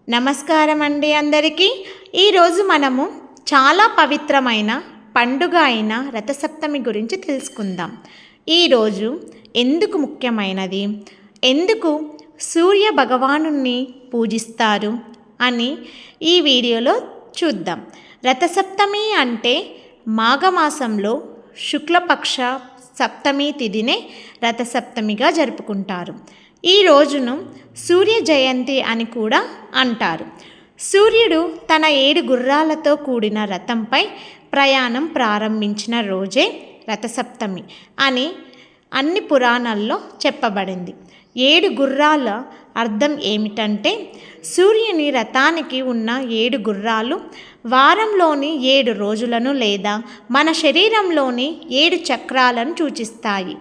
నమస్కారం అండి అందరికీ. ఈరోజు మనము చాలా పవిత్రమైన పండుగ అయిన రథసప్తమి గురించి తెలుసుకుందాం. ఈరోజు ఎందుకు ముఖ్యమైనది, ఎందుకు సూర్య భగవానుని పూజిస్తారు అని ఈ వీడియోలో చూద్దాం. రథసప్తమి అంటే మాఘమాసంలో శుక్లపక్ష సప్తమి తిథినే రథసప్తమిగా జరుపుకుంటారు. ఈ రోజును సూర్య జయంతి అని కూడా అంటారు. సూర్యుడు తన 7 గుర్రాలతో కూడిన రథంపై ప్రయాణం ప్రారంభించిన రోజే రథసప్తమి అని అన్ని పురాణాల్లో చెప్పబడింది. 7 గుర్రాల అర్థం ఏమిటంటే, సూర్యుని రథానికి ఉన్న 7 గుర్రాలు వారంలోని 7 రోజులను లేదా మన శరీరంలోని 7 చక్రాలను సూచిస్తాయి.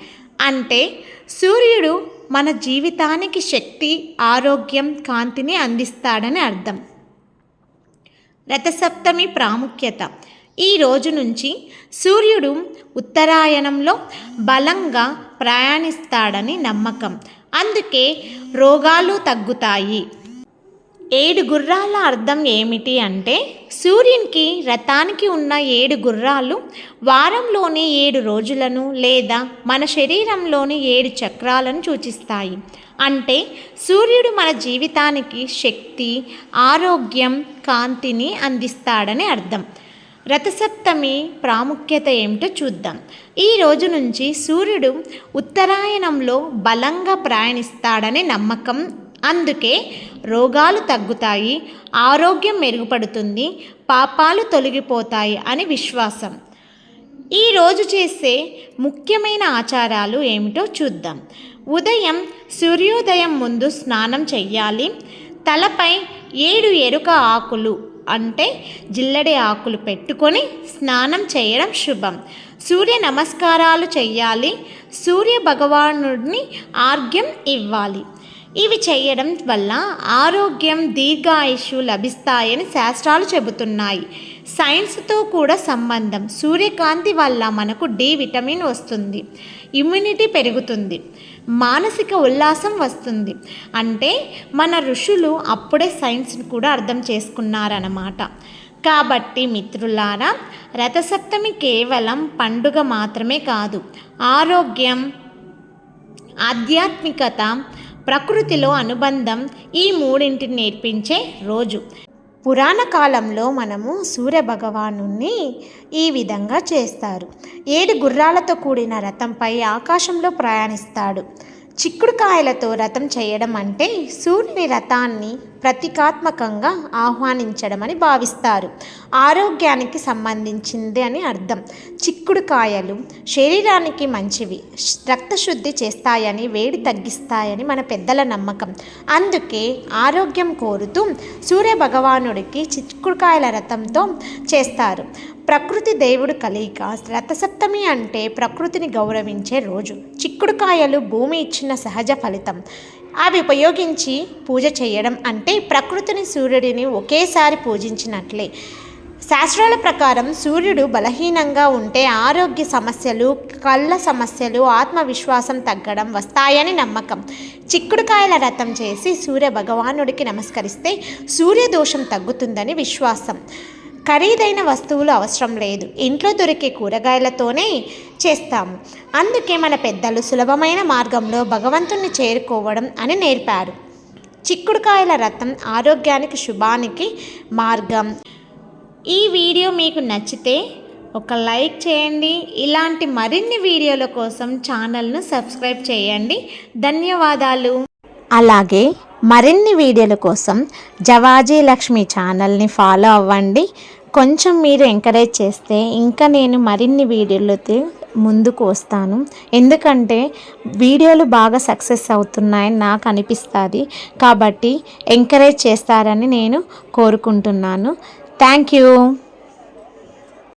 అంటే సూర్యుడు మన జీవితానికి శక్తి, ఆరోగ్యం, కాంతిని అందిస్తాడని అర్థం. రథసప్తమి ప్రాముఖ్యత: ఈ రోజు నుంచి సూర్యుడు ఉత్తరాయణంలో బలంగా ప్రయాణిస్తాడని నమ్మకం. అందుకే రోగాలు తగ్గుతాయి. 7 గుర్రాల అర్థం ఏమిటి అంటే, సూర్యునికి రథానికి ఉన్న 7 గుర్రాలు వారంలోని 7 రోజులను లేదా మన శరీరంలోని 7 చక్రాలను సూచిస్తాయి. అంటే సూర్యుడు మన జీవితానికి శక్తి, ఆరోగ్యం, కాంతిని అందిస్తాడని అర్థం. రథసప్తమి ప్రాముఖ్యత ఏమిటో చూద్దాం. ఈ రోజు నుంచి సూర్యుడు ఉత్తరాయణంలో బలంగా ప్రయాణిస్తాడని నమ్మకం. అందుకే రోగాలు తగ్గుతాయి, ఆరోగ్యం మెరుగుపడుతుంది, పాపాలు తొలగిపోతాయి అని విశ్వాసం. ఈరోజు చేసే ముఖ్యమైన ఆచారాలు ఏమిటో చూద్దాం. ఉదయం సూర్యోదయం ముందు స్నానం చెయ్యాలి. తలపై 7 ఎరుక ఆకులు అంటే జిల్లడి ఆకులు పెట్టుకొని స్నానం చేయడం శుభం. సూర్య నమస్కారాలు చెయ్యాలి. సూర్య భగవానుడిని ఆర్ఘ్యం ఇవ్వాలి. ఇవి చేయడం వల్ల ఆరోగ్యం, దీర్ఘాయుషు లభిస్తాయని శాస్త్రాలు చెబుతున్నాయి. సైన్స్తో కూడా సంబంధం. సూర్యకాంతి వల్ల మనకు డి విటమిన్ వస్తుంది, ఇమ్యూనిటీ పెరుగుతుంది, మానసిక ఉల్లాసం వస్తుంది. అంటే మన ఋషులు అప్పుడే సైన్స్ని కూడా అర్థం చేసుకున్నారన్నమాట. కాబట్టి మిత్రులారా, రథసప్తమి కేవలం పండుగ మాత్రమే కాదు, ఆరోగ్యం, ఆధ్యాత్మికత, ప్రకృతిలో అనుబంధం, ఈ మూడింటిని నేర్పించే రోజు. పురాణ కాలంలో మనము సూర్య భగవానుని ఈ విధంగా చేస్తారు. 7 గుర్రాలతో కూడిన రథంపై ఆకాశంలో ప్రయాణిస్తాడు. చిక్కుడుకాయలతో రథం చేయడం అంటే సూర్యుని రథాన్ని ప్రతీకాత్మకంగా ఆహ్వానించడం అని భావిస్తారు. ఆరోగ్యానికి సంబంధించింది అని అర్థం. చిక్కుడుకాయలు శరీరానికి మంచివి, రక్తశుద్ధి చేస్తాయని, వేడి తగ్గిస్తాయని మన పెద్దల నమ్మకం. అందుకే ఆరోగ్యం కోరుతూ సూర్య భగవానుడికి చిక్కుడుకాయల రథంతో చేస్తారు. ప్రకృతి దేవుడు కలయిక. రథసప్తమి అంటే ప్రకృతిని గౌరవించే రోజు. చిక్కుడుకాయలు భూమి ఇచ్చిన సహజ ఫలితం. అవి ఉపయోగించి పూజ చేయడం అంటే ప్రకృతిని, సూర్యుడిని ఒకేసారి పూజించినట్లే. శాస్త్రాల ప్రకారం సూర్యుడు బలహీనంగా ఉంటే ఆరోగ్య సమస్యలు, కళ్ళ సమస్యలు, ఆత్మవిశ్వాసం తగ్గడం వస్తాయని నమ్మకం. చిక్కుడుకాయల రథం చేసి సూర్య భగవానుడికి నమస్కరిస్తే సూర్యదోషం తగ్గుతుందని విశ్వాసం. ఖరీదైన వస్తువులు అవసరం లేదు, ఇంట్లో దొరికే కూరగాయలతోనే చేస్తాము. అందుకే మన పెద్దలు సులభమైన మార్గంలో భగవంతుణ్ణి చేరుకోవడం అని నేర్పారు. చిక్కుడుకాయల రథం ఆరోగ్యానికి, శుభానికి మార్గం. ఈ వీడియో మీకు నచ్చితే ఒక లైక్ చేయండి. ఇలాంటి మరిన్ని వీడియోల కోసం ఛానల్ను సబ్స్క్రైబ్ చేయండి. ధన్యవాదాలు. అలాగే మరిన్ని వీడియోల కోసం జవాజీ లక్ష్మి ఛానల్ని ఫాలో అవ్వండి. కొంచెం మీరు ఎంకరేజ్ చేస్తే ఇంకా నేను మరిన్ని వీడియోలతో ముందుకు వస్తాను. ఎందుకంటే వీడియోలు బాగా సక్సెస్ అవుతున్నాయని నాకు అనిపిస్తుంది. కాబట్టి ఎంకరేజ్ చేస్తారని నేను కోరుకుంటున్నాను. Thank you.